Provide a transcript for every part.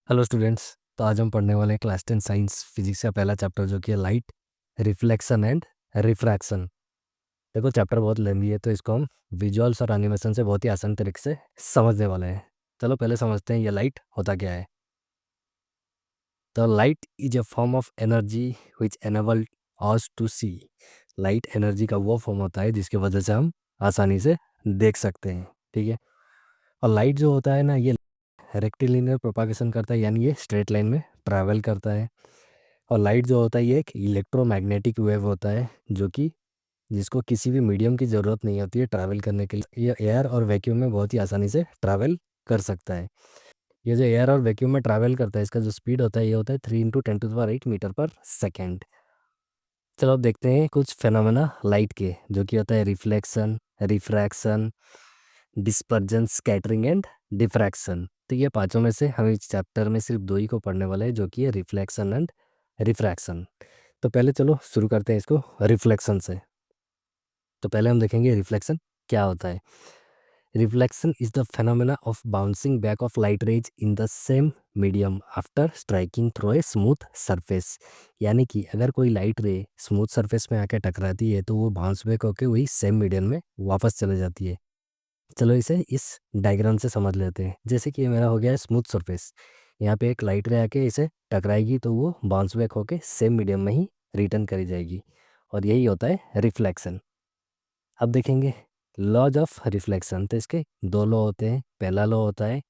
Hello students. तो आज हम पढ़ने वाले हैं क्लास 10 साइंस फिजिक्स का पहला चैप्टर जो कि है लाइट रिफ्लेक्शन एंड रिफ्रैक्शन। देखो चैप्टर बहुत लंबी है तो इसको हम विजुअल्स और एनिमेशन से बहुत ही आसान तरीके से समझने वाले हैं। चलो पहले समझते हैं ये लाइट होता क्या है। तो light is a form of energy which enable us to see. Light energy का वो फॉर्म होता है जिसकी वजह से हम आसानी से देख सकते हैं। ठीक है। और लाइट जो होता है ना ये रेक्टिलिनियर प्रोपागेशन करता है, यानी ये स्ट्रेट लाइन में ट्रैवल करता है। और लाइट जो होता है ये एक इलेक्ट्रोमैग्नेटिक वेव होता है जो कि जिसको किसी भी मीडियम की ज़रूरत नहीं होती है ट्रैवल करने के लिए। ये एयर और वैक्यूम में बहुत ही आसानी से ट्रैवल कर सकता है। ये जो एयर और वैक्यूम में ट्रैवल करता है इसका जो स्पीड होता है ये होता है 3 × 10⁸ मीटर पर सेकेंड। चलो अब देखते हैं कुछ फेनोमेना लाइट के जो कि होता है reflection, refraction, dispersion, scattering and diffraction. तो ये पांचों में से हम इस चैप्टर में सिर्फ दो ही को पढ़ने वाले हैं जो कि है रिफ्लेक्शन एंड रिफ्रैक्शन। तो पहले चलो शुरू करते हैं इसको रिफ्लेक्शन से। तो पहले हम देखेंगे रिफ्लेक्शन क्या होता है। Reflection is the phenomena of bouncing back of light rays in the same medium after striking through a smooth surface. यानी कि अगर कोई लाइट रे स्मूथ सरफेस में आकर टकराती है तो वो बाउंस बैक होकर वही सेम मीडियम में वापस चले जाती है। चलो इसे इस डायग्राम से समझ लेते हैं। जैसे कि ये मेरा हो गया है स्मूथ सरफेस, यहाँ पे एक लाइट रे आके इसे टकराएगी तो वो बाउंस बैक होके सेम मीडियम में ही रिटर्न करी जाएगी, और यही होता है रिफ्लेक्शन। अब देखेंगे लॉज ऑफ रिफ्लेक्शन। तो इसके दो लॉ होते हैं। पहला लॉ होता है,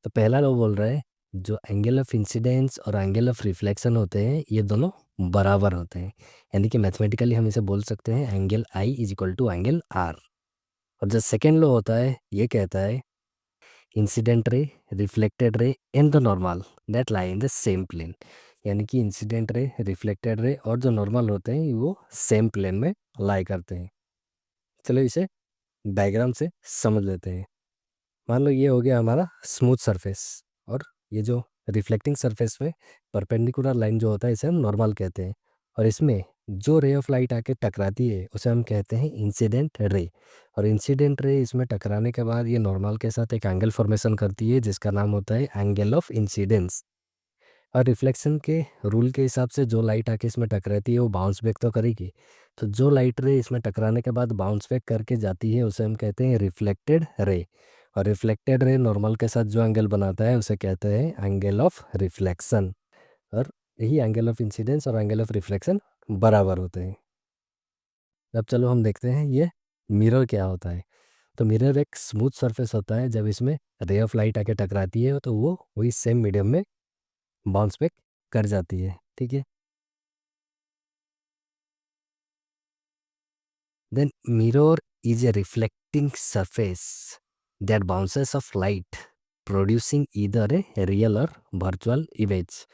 तो पहला लॉ बोल रहा है जो एंगल ऑफ इंसिडेंस और एंगल ऑफ रिफ्लेक्शन होते हैं ये दोनों बराबर होते हैं। यानी कि मैथमेटिकली हम इसे बोल सकते हैं angle I is equal to angle R. और जो सेकेंड लॉ होता है ये कहता है incident ray, reflected ray and the normal that lie in the same plane. यानी कि इंसिडेंट रे, रिफ्लेक्टेड रे और जो नॉर्मल होते हैं वो सेम प्लेन में लाई करते हैं। चलो इसे डायग्राम से समझ लेते हैं। मान लो ये हो गया हमारा स्मूथ सरफेस, और ये जो रिफ्लेक्टिंग सरफेस में परपेंडिकुलर लाइन जो होता है इसे हम नॉर्मल कहते हैं। और इसमें जो रे ऑफ लाइट आके टकराती है उसे हम कहते हैं इंसिडेंट रे। और इंसिडेंट रे इसमें टकराने के बाद ये नॉर्मल के साथ एक एंगल फॉर्मेशन करती है जिसका नाम होता है एंगल ऑफ इंसिडेंस। और रिफ्लेक्शन के रूल के हिसाब से जो लाइट आके इसमें टकराती है वो बाउंस बैक तो करेगी। तो जो लाइट रे इसमें टकराने के बाद बाउंस बैक करके जाती है उसे हम कहते हैं रिफ्लेक्टेड रे। और रिफ्लेक्टेड रे नॉर्मल के साथ जो एंगल बनाता है उसे कहते हैं एंगल ऑफ रिफ्लेक्शन। और यही एंगल ऑफ इंसिडेंस और एंगल ऑफ रिफ्लेक्शन बराबर होते हैं। अब चलो हम देखते हैं ये मिरर क्या होता है। तो मिरर एक स्मूथ सरफेस होता है। जब इसमें रे ऑफ लाइट आके टकराती है तो वो वही सेम मीडियम में बाउंस बैक कर जाती है। ठीक है। Then mirror is a reflecting surface that bounces off light, producing either a real or virtual image.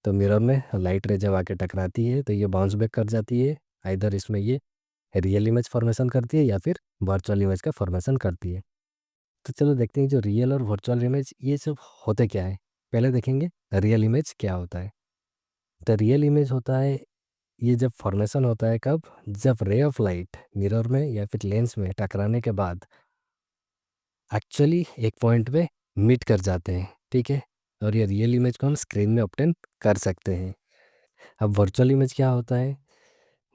तो मिरर में लाइट रे जब आके टकराती है तो ये बाउंस बैक कर जाती है। आइदर इसमें ये रियल इमेज फॉर्मेशन करती है या फिर वर्चुअल इमेज का फॉर्मेशन करती है। तो चलो देखते हैं जो रियल और वर्चुअल इमेज ये सब होते क्या है। पहले देखेंगे रियल इमेज क्या होता है। तो रियल इमेज होता है ये जब फॉर्मेशन होता है कब, जब रे ऑफ लाइट मिरर में या फिर लेंस में टकराने के बाद एक्चुअली एक पॉइंट पे मीट कर जाते हैं। ठीक है। और ये रियल इमेज को हम स्क्रीन में ऑब्टेन कर सकते हैं। अब वर्चुअल इमेज क्या होता है।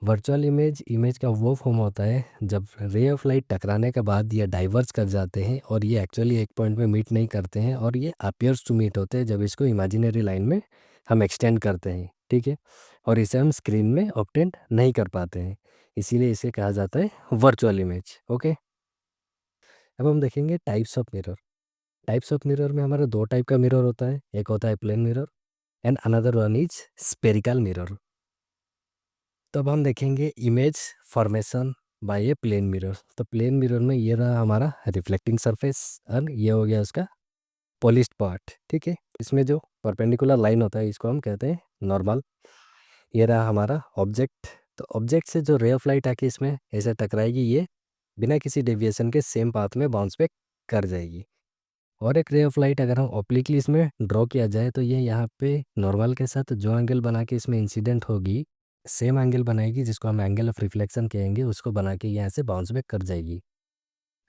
वर्चुअल इमेज इमेज का वो फॉर्म होता है जब रे ऑफ लाइट टकराने के बाद ये डाइवर्ज कर जाते हैं और ये एक्चुअली एक पॉइंट पे मीट नहीं करते हैं, और ये अपीयर्स टू मीट होते हैं जब इसको इमेजिनरी लाइन में हम एक्सटेंड करते हैं। ठीक है। और इसे हम स्क्रीन में ऑब्टेन नहीं कर पाते हैं, इसीलिए इसे कहा जाता है वर्चुअल इमेज। ओके। अब हम देखेंगे types of mirror. Types of mirror में हमारा दो टाइप का मिरर होता है, एक होता है plane mirror and another one is spherical mirror. तो अब हम देखेंगे image formation by a plane mirror. तो प्लेन मिरर में ये रहा हमारा रिफ्लेक्टिंग सरफेस और ये हो गया उसका पॉलिश्ड पार्ट। ठीक है। इसमें जो परपेंडिकुलर लाइन होता है इसको हम कहते हैं नॉर्मल। ये रहा हमारा ऑब्जेक्ट। तो ऑब्जेक्ट से जो रे ऑफ लाइट आके इसमें ऐसे टकराएगी ये बिना किसी डेविएशन के सेम पाथ में बाउंस बैक कर जाएगी। और एक रे ऑफ लाइट अगर हम ऑब्लिकली इसमें ड्रॉ किया जाए तो ये यहाँ पे नॉर्मल के साथ जो एंगल बना के इसमें इंसिडेंट होगी सेम एंगल बनाएगी जिसको हम एंगल ऑफ रिफ्लेक्शन कहेंगे, उसको बना के यहाँ से बाउंस बैक कर जाएगी।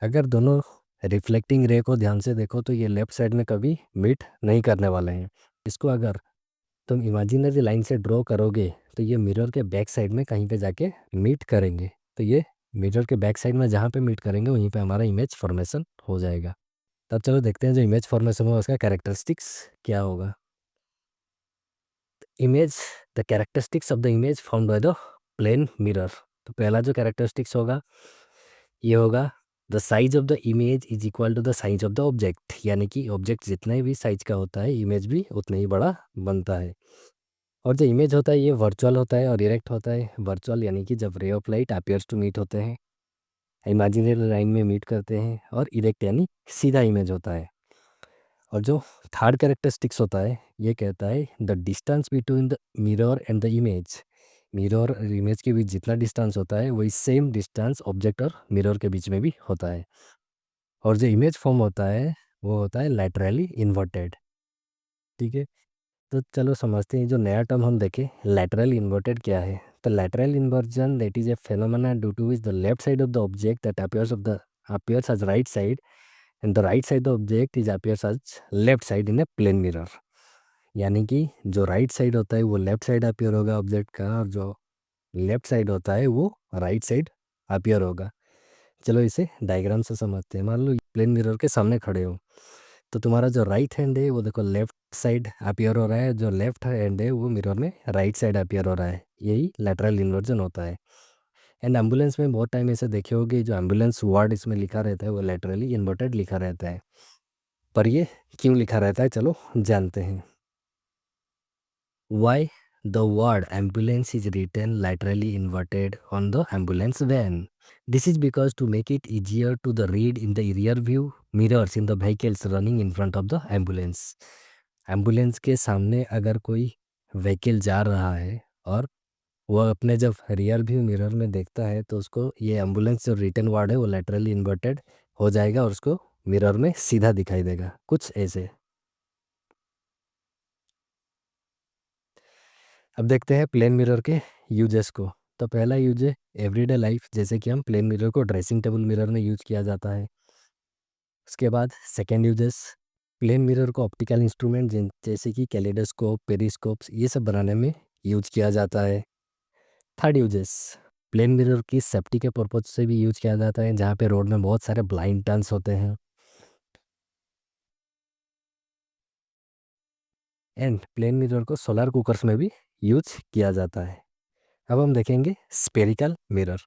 अगर दोनों रिफ्लेक्टिंग रे को ध्यान से देखो तो ये लेफ्ट साइड में कभी मीट नहीं करने वाले हैं। इसको अगर तुम इमेजिनरी लाइन से ड्रॉ करोगे तो ये मिरर के बैक साइड में कहीं पे जाके मीट करेंगे। तो ये मिरर के बैक साइड में जहाँ पे मीट करेंगे वहीं पे हमारा इमेज फॉर्मेशन हो जाएगा। तब चलो देखते हैं जो इमेज फॉर्मेशन होगा उसका कैरेक्टरिस्टिक्स क्या होगा। Image the characteristics of the image formed by the plane mirror. तो पहला जो कैरेक्टरिस्टिक्स होगा ये होगा the size of the image is equal to the size of the object, यानी कि ऑब्जेक्ट जितना भी साइज का होता है इमेज भी उतना ही बड़ा बनता है। और जो इमेज होता है ये वर्चुअल होता है और इरेक्ट होता है। वर्चुअल यानी कि जब ray of light appears to meet होते हैं, इमेजिनरी लाइन में मीट करते हैं, और इरेक्ट यानी सीधा इमेज होता है। और जो थर्ड कैरेक्टरिस्टिक्स होता है ये कहता है the distance between the mirror and the image. Mirror और इमेज के बीच जितना डिस्टेंस होता है वही सेम डिस्टेंस ऑब्जेक्ट और मिरर के बीच में भी होता है। और जो इमेज फॉर्म होता है वो होता है लैटरली इन्वर्टेड। ठीक है, तो चलो समझते हैं जो नया टर्म हम देखें लैटरल इन्वर्टेड क्या है। तो lateral inversion that is a phenomena due to which the left side of the object that appears as right side and the right side of the object is appears as left side in a plane mirror। यानी कि जो right side होता है वो left side appear होगा object का, और जो लेफ्ट साइड होता है वो राइट साइड अपीयर होगा। चलो इसे डायग्राम से समझते हैं। मान लो प्लेन मिरर के सामने खड़े हो तो तुम्हारा जो राइट हैंड है वो देखो लेफ्ट साइड अपीयर हो रहा है, जो लेफ्ट हैंड है वो मिरर में राइट साइड अपीयर हो रहा है। यही लैटरल इन्वर्जन होता है। एंड एम्बुलेंस में बहुत टाइम ऐसे देखे होगे जो एम्बुलेंस वर्ड इसमें लिखा रहता है वो लैटरली इन्वर्टेड लिखा रहता है। पर ये क्यों लिखा रहता है चलो जानते हैं। Why the word ambulance is written laterally inverted on the ambulance van? This is because to make it easier to the read in the rear view mirrors in the vehicles running in front of the ambulance। Ambulance के सामने अगर कोई vehicle जा रहा है और वो अपने जब रियर व्यू मिरर में देखता है तो उसको ये एम्बुलेंस जो रिटन वर्ड है वो लेटरली इन्वर्टेड हो जाएगा और उसको मिरर में सीधा दिखाई देगा, कुछ ऐसे। अब देखते हैं प्लेन मिरर के यूजेस को। तो पहला यूज है एवरीडे लाइफ, जैसे कि हम प्लेन मिरर को ड्रेसिंग टेबल मिरर में यूज किया जाता है। उसके बाद सेकेंड यूजेस प्लेन मिरर को ऑप्टिकल इंस्ट्रूमेंट जैसे कि कैलेडोस्कोप, पेरिस्कोप्स ये सब बनाने में यूज किया जाता है। थर्ड यूजेस प्लेन मिरर की सेफ्टी के पर्पज से भी यूज किया जाता है, जहाँ पे रोड में बहुत सारे ब्लाइंड टर्न्स होते हैं। एंड प्लेन मिरर को सोलर कुकर्स में भी यूज किया जाता है। अब हम देखेंगे स्पेरिकल मिरर।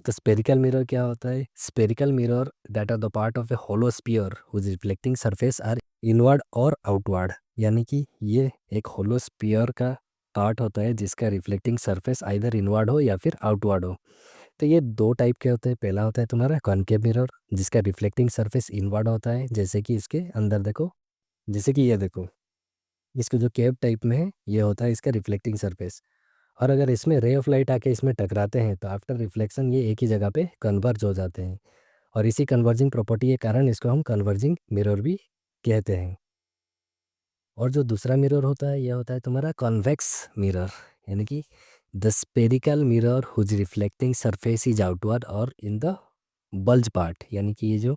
तो स्पेरिकल मिरर क्या होता है? Spherical mirror that are the part of a hollow sphere whose reflecting surface are inward और आउटवर्ड। यानी कि ये एक होलो स्फीयर का पार्ट होता है जिसका रिफ्लेक्टिंग सरफेस आइदर इनवर्ड हो या फिर आउटवर्ड हो। तो ये दो टाइप के होते हैं। पहला होता है तुम्हारा कॉनकेव मिरर जिसका रिफ्लेक्टिंग सरफेस इनवर्ड होता है, जैसे कि इसके अंदर देखो, जैसे कि ये देखो, इसको जो केव टाइप में है ये होता है इसका रिफ्लेक्टिंग सरफेस। और अगर इसमें रे ऑफ लाइट आके इसमें टकराते हैं तो आफ्टर रिफ्लेक्शन ये एक ही जगह पे कन्वर्ज हो जाते हैं, और इसी कन्वर्जिंग प्रॉपर्टी के कारण इसको हम कन्वर्जिंग मिरर भी कहते हैं। और जो दूसरा मिरर होता है यह होता है तुम्हारा कॉन्वेक्स मिरर, यानी कि the spherical mirror whose reflecting surface is outward और इन द बल्ज पार्ट। यानी कि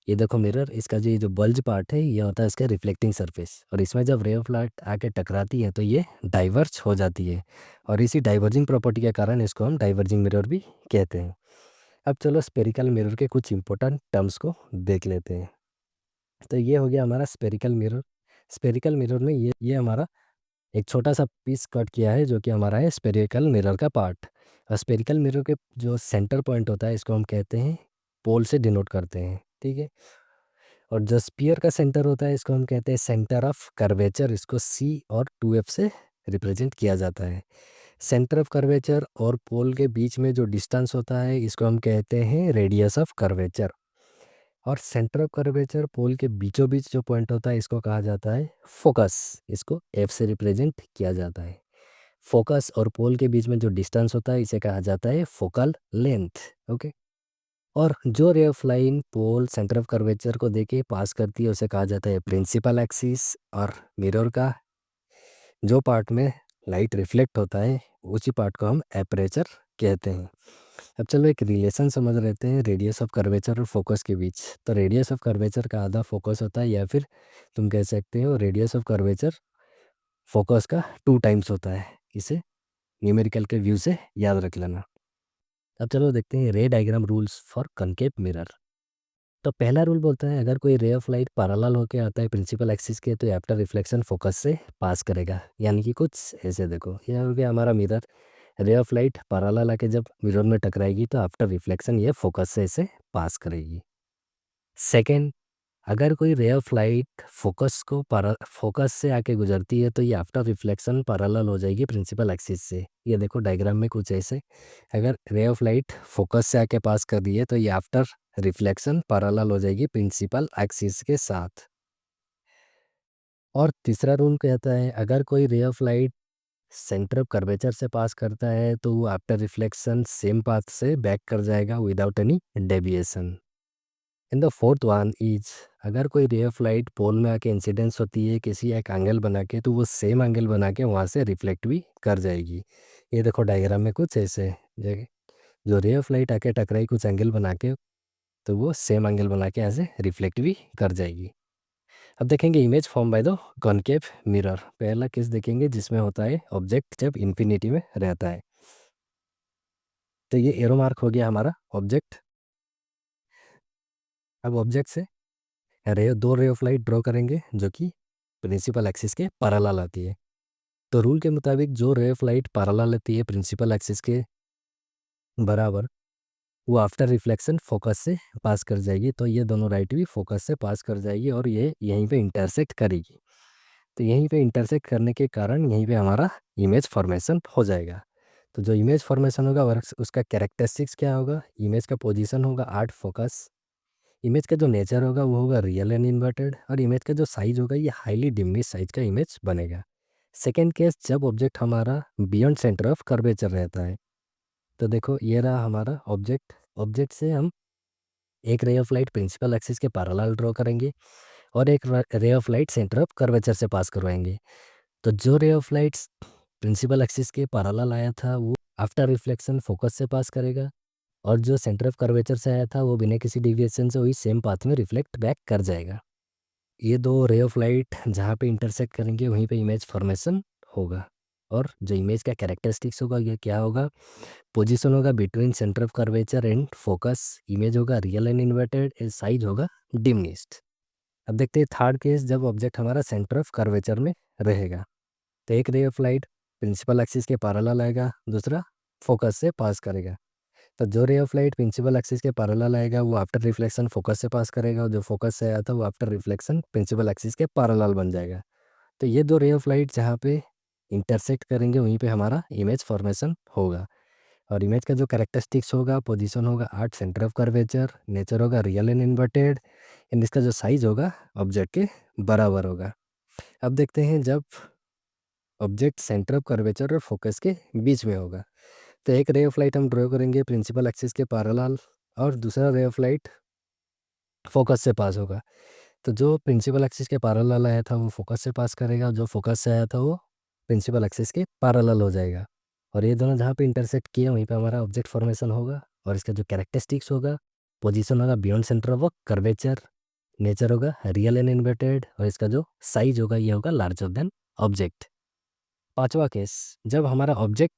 ये देखो मिरर, इसका जो ये जो बल्ज पार्ट है ये होता है इसका रिफ्लेक्टिंग सरफेस, और इसमें जब रे ऑफ लाइट आके टकराती है तो ये डाइवर्ज हो जाती है, और इसी डाइवर्जिंग प्रॉपर्टी के कारण इसको हम डाइवर्जिंग मिरर भी कहते हैं। अब चलो स्पेरिकल मिरर के कुछ इंपॉर्टेंट टर्म्स को देख लेते हैं। तो ये हो गया हमारा स्पेरिकल मिरर। स्पेरिकल मिरर में ये हमारा एक छोटा सा पीस कट किया है जो कि हमारा है स्पेरिकल मिरर का पार्ट। और स्पेरिकल मिरर के जो सेंटर पॉइंट होता है इसको हम कहते हैं पोल से डिनोट करते हैं। ठीक है, और जो स्पीयर का सेंटर होता है इसको हम कहते हैं सेंटर ऑफ कर्वेचर, इसको सी और 2F से रिप्रेजेंट किया जाता है। सेंटर ऑफ कर्वेचर और पोल के बीच में जो डिस्टेंस होता है इसको हम कहते हैं रेडियस ऑफ कर्वेचर। और सेंटर ऑफ कर्वेचर पोल के बीचों बीच जो पॉइंट होता है इसको कहा जाता है फोकस, इसको एफ से रिप्रेजेंट किया जाता है। फोकस और पोल के बीच में जो डिस्टेंस होता है इसे कहा जाता है फोकल लेंथ। ओके, और जो ray of line pole centre of curvature को देके पास करती है उसे कहा जाता है प्रिंसिपल एक्सिस। और मिरर का जो पार्ट में लाइट रिफ्लेक्ट होता है उसी पार्ट को हम एपरेचर कहते हैं। अब चलो एक रिलेशन समझ लेते हैं रेडियस ऑफ कर्वेचर और फोकस के बीच। तो रेडियस ऑफ कर्वेचर का आधा फोकस होता है, या फिर तुम कह सकते हो रेडियस ऑफ कर्वेचर फोकस का 2 टाइम्स होता है। इसे न्यूमेरिकल के व्यू से याद रख लेना। अब चलो देखते हैं रे diagram rules for concave mirror. तो पहला रूल बोलता है अगर कोई रे ऑफ लाइट पैरेलल होके आता है प्रिंसिपल एक्सिस के, तो आफ्टर रिफ्लेक्शन फोकस से पास करेगा। यानी कि कुछ ऐसे देखो, यहाँ हो गया हमारा मिरर, रे ऑफ लाइट पैरेलल आके जब मिरर में टकराएगी तो आफ्टर रिफ्लेक्शन ये फोकस से इसे पास करेगी। सेकेंड, अगर कोई रे ऑफ लाइट फोकस से आके गुजरती है तो ये आफ्टर रिफ्लेक्शन पैरेलल हो जाएगी प्रिंसिपल एक्सिस से। ये देखो डायग्राम में कुछ ऐसे, अगर रे ऑफ लाइट फोकस से आके पास कर रही है तो ये आफ्टर रिफ्लेक्शन पैरेलल हो जाएगी प्रिंसिपल एक्सिस के साथ। और तीसरा रूल कहता है अगर कोई ray of light centre of curvature से पास करता है तो वो आफ्टर रिफ्लेक्शन सेम पाथ से बैक कर जाएगा without any deviation. In the fourth one is, अगर कोई रे ऑफ लाइट पोल में आके इंसिडेंस होती है किसी एक एंगल बना के, तो वो सेम एंगल बना के वहाँ से रिफ्लेक्ट भी कर जाएगी। ये देखो डायग्राम में कुछ ऐसे जो रे ऑफ लाइट आके टकराई कुछ एंगल बना के, तो वो सेम एंगल बना के यहाँ से रिफ्लेक्ट भी कर जाएगी। अब देखेंगे image form by the concave mirror. पहला केस देखेंगे जिसमें होता है ऑब्जेक्ट जब इन्फिनिटी में रहता है। तो ये एरो मार्क हो गया हमारा ऑब्जेक्ट। अब ऑब्जेक्ट से दो रे ऑफ लाइट ड्रॉ करेंगे जो कि प्रिंसिपल एक्सिस के पैरेलल आती है। तो रूल के मुताबिक जो रे ऑफ लाइट पैरेलल आती है प्रिंसिपल एक्सिस के बराबर, वो आफ्टर रिफ्लेक्शन फोकस से पास कर जाएगी। तो ये दोनों राइट भी फोकस से पास कर जाएगी और ये यहीं पे इंटरसेक्ट करेगी। तो यहीं पे इंटरसेक्ट करने के कारण यहीं पे हमारा इमेज फॉर्मेशन हो जाएगा। तो जो इमेज फॉर्मेशन होगा उसका कैरेक्टरिस्टिक्स क्या होगा, इमेज का पोजीशन होगा आर्ट फोकस, इमेज का जो नेचर होगा वो होगा रियल एंड इन्वर्टेड, और इमेज का जो साइज होगा ये हाईली डिमिनिश साइज का इमेज बनेगा। सेकेंड केस, जब ऑब्जेक्ट हमारा बियॉन्ड सेंटर ऑफ कर्वेचर रहता है। तो देखो ये रहा हमारा ऑब्जेक्ट। ऑब्जेक्ट से हम एक ray of light principal axis के पैरेलल ड्रॉ करेंगे और एक ray of light centre of curvature से पास करवाएंगे। तो जो ray of lights principal axis के पैरेलल आया था वो आफ्टर रिफ्लेक्शन फोकस से पास करेगा, और जो सेंटर ऑफ कर्वेचर से आया था वो बिना किसी डिविएशन से वही सेम पाथ में रिफ्लेक्ट बैक कर जाएगा। ये दो रे ऑफ लाइट जहाँ पे इंटरसेक्ट करेंगे वहीं पे इमेज फॉर्मेशन होगा। और जो इमेज का कैरेक्टरिस्टिक्स होगा ये क्या होगा, पोजीशन होगा between centre of curvature and focus, image होगा रियल एंड इन्वर्टेड, साइज होगा डिमिनिश्ड। अब देखते हैं थर्ड केस, जब ऑब्जेक्ट हमारा सेंटर ऑफ कर्वेचर में रहेगा। तो एक ray of light principal axis के पैरेलल आएगा, दूसरा फोकस से पास करेगा। तो जो ray of light principal axis के पैरेलल आएगा वो आफ्टर रिफ्लेक्शन फोकस से पास करेगा, और जो फोकस से आया था वो आफ्टर रिफ्लेक्शन प्रिंसिपल एक्सिस के पैरेलल बन जाएगा। तो ये दो रे ऑफ लाइट जहाँ पे इंटरसेक्ट करेंगे वहीं पे हमारा इमेज फॉर्मेशन होगा। और इमेज का जो कैरेक्टरिस्टिक्स होगा, पोजीशन होगा art centre of curvature, nature होगा रियल एंड इन्वर्टेड, एंड इसका जो साइज होगा ऑब्जेक्ट के बराबर होगा। अब देखते हैं जब ऑब्जेक्ट सेंटर ऑफ कर्वेचर और फोकस के बीच में होगा। तो एक रे ऑफ लाइट हम ड्रॉ करेंगे प्रिंसिपल एक्सिस के पैरेलल, और दूसरा रे ऑफ लाइट फोकस से पास होगा। तो जो प्रिंसिपल एक्सिस के पैरेलल आया था वो फोकस से पास करेगा, जो फोकस से आया था वो प्रिंसिपल एक्सिस के पैरेलल हो जाएगा। और ये दोनों जहाँ पे इंटरसेक्ट किए वहीं पे हमारा ऑब्जेक्ट फॉर्मेशन होगा। और इसका जो कैरेक्टरिस्टिक्स होगा, पोजीशन होगा beyond centre of curvature, nature होगा रियल एंड इन्वर्टेड, और इसका जो साइज होगा ये होगा लार्जर देन ऑब्जेक्ट। पांचवा केस, जब हमारा ऑब्जेक्ट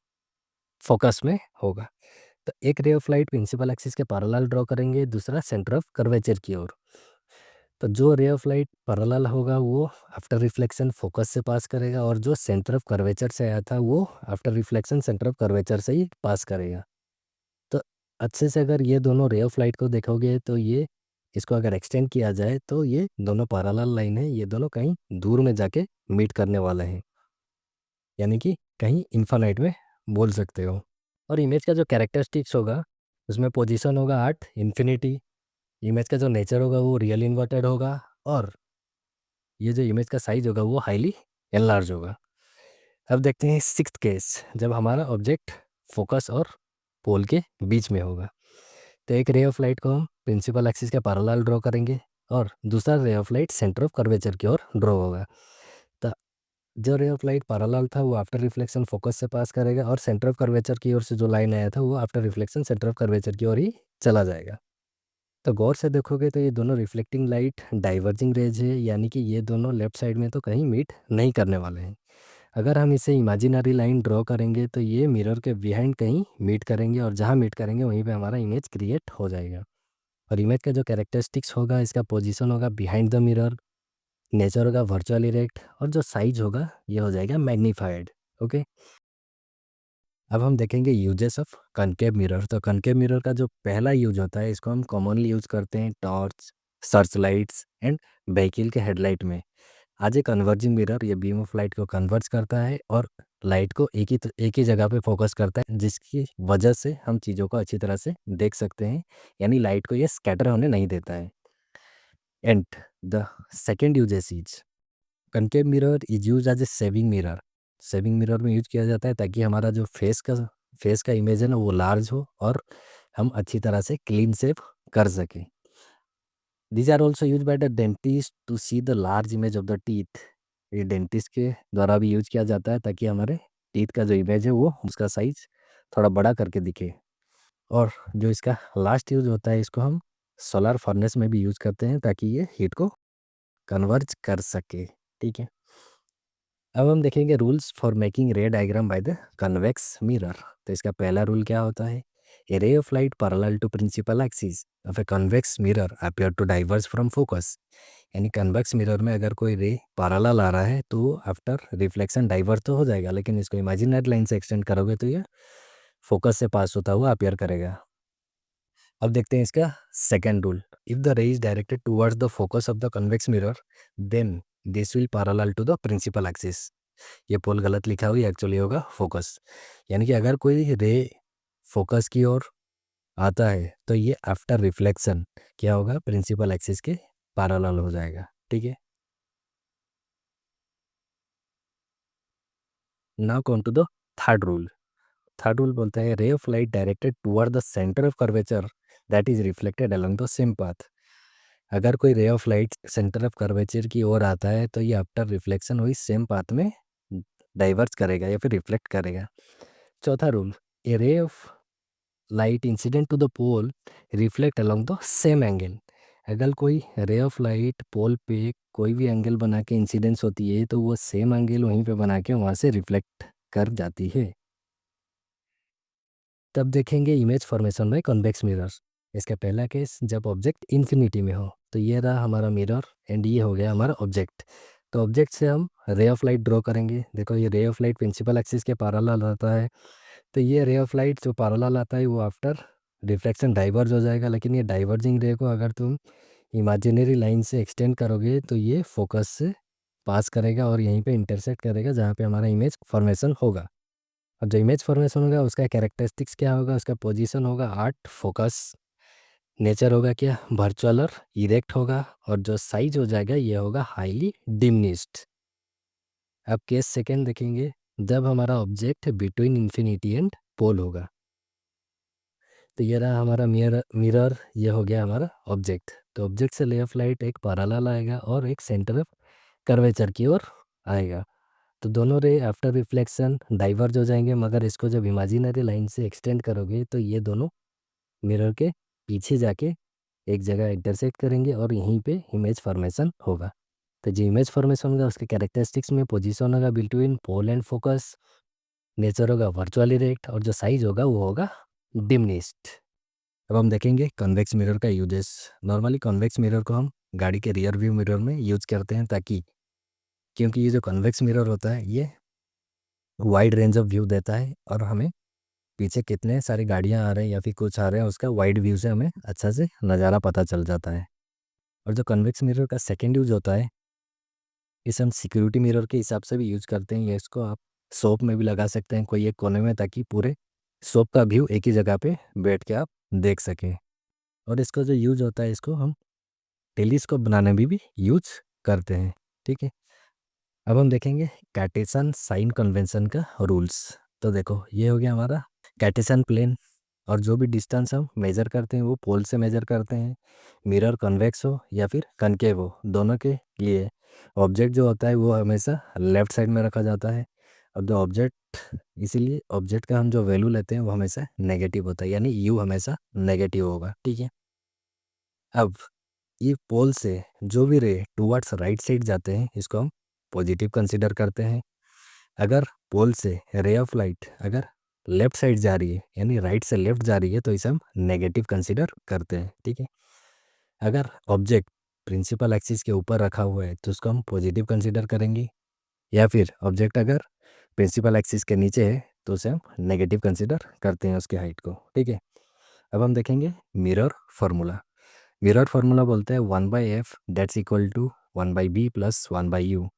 फोकस में होगा। तो एक ray of light principal axis के पैरेलल ड्रॉ करेंगे, दूसरा सेंटर ऑफ कर्वेचर की ओर। तो जो रे ऑफ लाइट पैरेलल होगा वो आफ्टर रिफ्लेक्शन फोकस से पास करेगा, और जो सेंटर ऑफ कर्वेचर से आया था वो after reflection centre of curvature से ही पास करेगा। तो अच्छे से अगर ये दोनों रे ऑफ लाइट को देखोगे तो ये इसको अगर एक्सटेंड किया जाए तो ये दोनों पैरेलल लाइन है, ये दोनों कहीं दूर में जाके मीट करने वाले हैं, यानी कि कहीं इन्फानाइट में बोल सकते हो। और इमेज का जो कैरेक्टरिस्टिक्स होगा उसमें पोजीशन होगा आर्ट इन्फिनिटी, इमेज का जो नेचर होगा वो रियल इन्वर्टेड होगा, और ये जो इमेज का साइज होगा वो हाईली एनलार्ज होगा। अब देखते हैं सिक्स्थ केस, जब हमारा ऑब्जेक्ट फोकस और पोल के बीच में होगा। तो एक रे ऑफ लाइट को हम प्रिंसिपल एक्सिस के पैरेलल ड्रॉ करेंगे, और दूसरा रे of light centre of curvature की ओर ड्रॉ होगा। तो जो रे ऑफ लाइट पैरेलल था वो आफ्टर रिफ्लेक्शन फोकस से पास करेगा, और सेंटर ऑफ कर्वेचर की ओर से जो लाइन आया था वो after reflection centre of curvature की ओर ही चला जाएगा। तो गौर से देखोगे तो ये दोनों रिफ्लेक्टिंग लाइट डाइवर्जिंग रेज है, यानी कि ये दोनों लेफ्ट साइड में तो कहीं मीट नहीं करने वाले हैं। अगर हम इसे इमेजिनरी लाइन ड्रॉ करेंगे तो ये मिरर के बिहाइंड कहीं मीट करेंगे, और जहाँ मीट करेंगे वहीं पे हमारा इमेज क्रिएट हो जाएगा। और इमेज का जो कैरेक्टरिस्टिक्स होगा, इसका पोजीशन होगा बिहाइंड द मिरर, नेचर होगा वर्चुअल इरेक्ट, और जो साइज होगा ये हो जाएगा मैग्नीफाइड। ओके। अब हम देखेंगे यूजेस ऑफ कनकेव मिरर। तो कनकेव मिरर का जो पहला यूज होता है, इसको हम कॉमनली यूज करते हैं torch, search lights and vehicle के हेडलाइट में। आज एक कन्वर्जिंग मिरर ये बीम ऑफ लाइट को कन्वर्ज करता है और लाइट को एक ही जगह पे फोकस करता है, जिसकी वजह से हम चीज़ों को अच्छी तरह से देख सकते हैं, यानी लाइट को ये स्कैटर होने नहीं देता है। And the second uses is concave mirror is use as a shaving mirror. Shaving mirror में यूज किया जाता है ताकि हमारा जो फेस का इमेज है ना वो लार्ज हो, और हम अच्छी तरह से क्लीन सेव कर सकें। These are also use by the dentist to see the large image of the teeth. ये डेंटिस्ट के द्वारा भी यूज किया जाता है ताकि हमारे टीथ का जो इमेज है वो उसका साइज थोड़ा बड़ा करके दिखे। और जो इसका लास्ट यूज होता है, इसको हम सोलर फर्नेस में भी यूज करते हैं ताकि ये हीट को कन्वर्ज कर सके। ठीक है। अब हम देखेंगे rules for making ray diagram by the convex mirror. तो इसका पहला रूल क्या होता है, a ray of light parallel to principal axis of a convex mirror appear to diverge from focus. यानी कन्वेक्स मिरर में अगर कोई रे पैरेलल आ रहा है तो आफ्टर रिफ्लेक्शन डाइवर्ज तो हो जाएगा, लेकिन इसको इमेजिनरी लाइन से एक्सटेंड करोगे तो ये फोकस से पास होता हुआ अपीयर करेगा। अब देखते हैं इसका second rule. If the ray is directed towards the focus of the convex mirror, then this will parallel to the principal axis. ये पोल गलत लिखा हुआ, एक्चुअली होगा फोकस। यानी कि अगर कोई रे फोकस की ओर आता है तो ये आफ्टर रिफ्लेक्शन क्या होगा, प्रिंसिपल एक्सिस के पैरेलल हो जाएगा। ठीक है। Now come to the third rule. Third rule बोलता है ray of light directed toward the centre of curvature that is reflected along the same path. अगर कोई ray of light centre of curvature की ओर आता है तो ये आफ्टर रिफ्लेक्शन वही सेम पाथ में डाइवर्ज करेगा या फिर रिफ्लेक्ट करेगा। चौथा rule, a ray of light incident to the pole reflect along the same angle. अगर कोई रे ऑफ लाइट पोल पे कोई भी एंगल बना के इंसिडेंस होती है तो वो सेम एंगल वहीं पे बना के वहाँ से रिफ्लेक्ट कर जाती है। तब देखेंगे इमेज फॉर्मेशन में कॉन्वेक्स मिरर। इसका पहला केस जब ऑब्जेक्ट इन्फिनिटी में हो, तो ये रहा हमारा मिरर एंड ये हो गया हमारा ऑब्जेक्ट। तो ऑब्जेक्ट से हम रे ऑफ लाइट ड्रॉ करेंगे। देखो ये ray of light principal axis के पैरेलल आता है, तो ये रे ऑफ लाइट जो पैरेलल आता है वो आफ्टर रिफ्लेक्शन डाइवर्ज हो जाएगा, लेकिन ये डाइवर्जिंग रे को अगर तुम इमेजिनरी लाइन से एक्सटेंड करोगे तो ये फोकस से पास करेगा और यहीं पे इंटरसेक्ट करेगा जहाँ पे हमारा इमेज फॉर्मेशन होगा। और जो इमेज फॉर्मेशन होगा उसका कैरेक्टरिस्टिक्स क्या होगा, उसका पोजीशन होगा आर्ट फोकस, नेचर होगा क्या वर्चुअल और इरेक्ट होगा, और जो साइज हो जाएगा ये होगा हाईली डिमिनिश्ड। अब केस सेकेंड देखेंगे, जब हमारा object between infinity and pole होगा। तो ये रहा हमारा मिरर मिरर, ये हो गया हमारा ऑब्जेक्ट। तो ऑब्जेक्ट से ले ऑफ लाइट एक पैरेलल आएगा और एक सेंटर ऑफ कर्वेचर की ओर आएगा। तो दोनों रे आफ्टर रिफ्लेक्शन डाइवर्ज हो जाएंगे, मगर इसको जब इमेजिनरी लाइन से एक्सटेंड करोगे तो ये दोनों मिरर के पीछे जाके एक जगह इंटरसेक्ट करेंगे और यहीं पे इमेज फॉर्मेशन होगा। तो जो इमेज फॉर्मेशन होगा उसके कैरेक्टरिस्टिक्स में पोजीशन होगा between pole and focus, nature होगा वर्चुअल इरेक्ट, और जो साइज होगा वो होगा डिमिनिश्ड। अब हम देखेंगे कन्वेक्स मिरर का यूजेस। नॉर्मली कन्वेक्स मिरर को हम गाड़ी के रियर व्यू मिरर में यूज करते हैं, ताकि क्योंकि ये जो कन्वेक्स मिरर होता है ये वाइड रेंज ऑफ व्यू देता है, और हमें पीछे कितने सारी गाड़ियाँ आ रहे हैं या फिर कुछ आ रहे हैं उसका वाइड व्यू से हमें अच्छा से नज़ारा पता चल जाता है। और जो कन्वेक्स मिरर का सेकेंड यूज होता है, इसे हम सिक्योरिटी मिरर के हिसाब से भी यूज करते हैं, या इसको आप शॉप में भी लगा सकते हैं कोई एक कोने में, ताकि पूरे शॉप का व्यू एक ही जगह पे बैठ के आप देख सकें। और इसका जो यूज होता है इसको हम टेलीस्कोप बनाने में भी यूज करते हैं। ठीक है। अब हम देखेंगे कार्टेशियन साइन कन्वेंशन का रूल्स। तो देखो ये हो गया हमारा कार्टेशियन प्लेन, और जो भी डिस्टेंस हम मेजर करते हैं वो पोल से मेजर करते हैं। मिरर कन्वेक्स हो या फिर कनकेव हो, दोनों के लिए ऑब्जेक्ट जो होता है वो हमेशा लेफ्ट साइड में रखा जाता है। अब जो ऑब्जेक्ट, इसीलिए ऑब्जेक्ट का हम जो वैल्यू लेते हैं वो हमेशा नेगेटिव होता है, यानी यू हमेशा नेगेटिव होगा, ठीक है। अब ये पोल से जो भी रे टुवर्ड्स राइट साइड जाते हैं इसको हम पॉजिटिव कंसीडर करते हैं। अगर पोल से रे ऑफ लाइट अगर लेफ्ट साइड जा रही है, यानी राइट से लेफ्ट जा रही है, तो इसे हम नेगेटिव कंसीडर करते हैं, ठीक है। अगर ऑब्जेक्ट प्रिंसिपल एक्सिस के ऊपर रखा हुआ है तो उसको हम पॉजिटिव कंसीडर करेंगे, या फिर ऑब्जेक्ट अगर प्रिंसिपल एक्सिस के नीचे है तो उसे हम नेगेटिव कंसीडर करते हैं उसके हाइट को, ठीक है। अब हम देखेंगे मिरर फार्मूला। मिरर फार्मूला बोलते हैं 1/f that's equal to 1/b plus 1/u।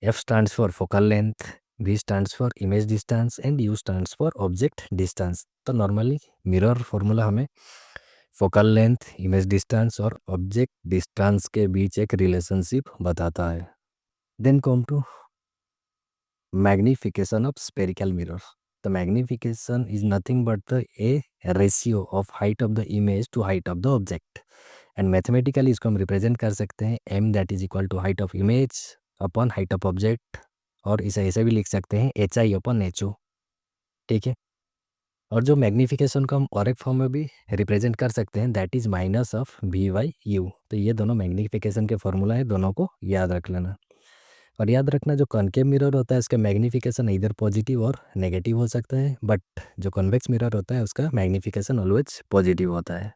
F stands for focal length, V stands for image distance and U stands for object distance। तो नॉर्मली मिरर फार्मूला हमें फोकल लेंथ, इमेज डिस्टेंस और object distance के बीच एक relationship बताता है। Then come to magnification of spherical mirror. The magnification is nothing but a ratio of height of the image to height of the object, and mathematically इसको हम represent कर सकते हैं m that is equal to height of image upon height of object, और इसे ऐसे भी लिख सकते हैं hi upon ho, ठीक है। और जो मैग्नीफिकेशन को हम और एक फॉर्म में भी रिप्रेजेंट कर सकते हैं, that is minus of v by u. तो ये दोनों मैग्नीफिकेशन के फॉर्मूला है, दोनों को याद रख लेना। और याद रखना जो कॉनकेव मिरर होता है उसका मैग्नीफिकेशन इधर पॉजिटिव और नेगेटिव हो सकता है, बट जो कन्वेक्स मिरर होता है उसका मैग्नीफिकेशन ऑलवेज पॉजिटिव होता है।